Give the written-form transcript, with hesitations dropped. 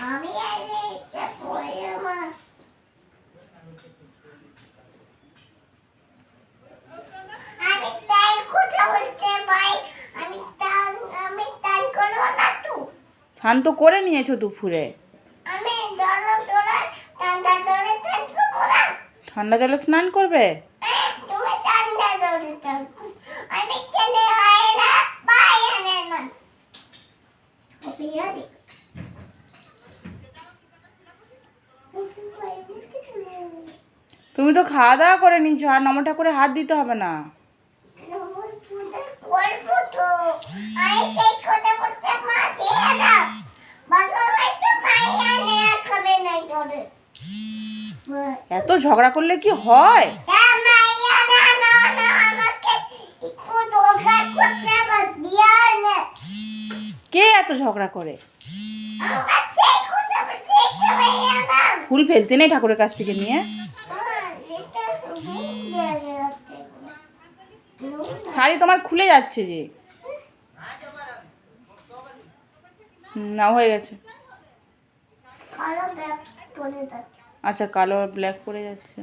আমি আইলে এটা পড়ে মা আমি তাই কথা বলতে ভাই আমি তাই করব না তো স্নান তো করে নিয়েছো দুপুরে। আমি গরম জলে ঠান্ডা জলে থাকবো না ঠান্ডা জলে স্নান করবে? তুমি ঠান্ডা জলে থাকো আমি কেনে হয় না ভাই আনে না বিয়ারি তুমি তো খাওয়া দাওয়া করে নিয়েছো, আর নমটা করে হাত দিতে হবে না। করবো তো আমি সেই কথা বলতে মা দিয়ে দাও বাবা ভাই তো মাই আনে খাবে নাই করে এত ঝগড়া করলে কি হয়? মাই আনে না না আমাকে একটু দোকান করতে বাদ দিয়া আনে কে এত ঝগড়া করে? আমার সেই কথা বলতে মাইয়া না ফুল ফেলতে নেই ঠাকুরের কাছ থেকে নিয়ে? এটা দিয়ে রাখতে শাড়ি তোমার খুলে যাচ্ছে যে। না হয়ে গেছে। কালো ব্যাগ পরে যাচ্ছে আচ্ছা, কালো আর ব্ল্যাক পরে যাচ্ছে।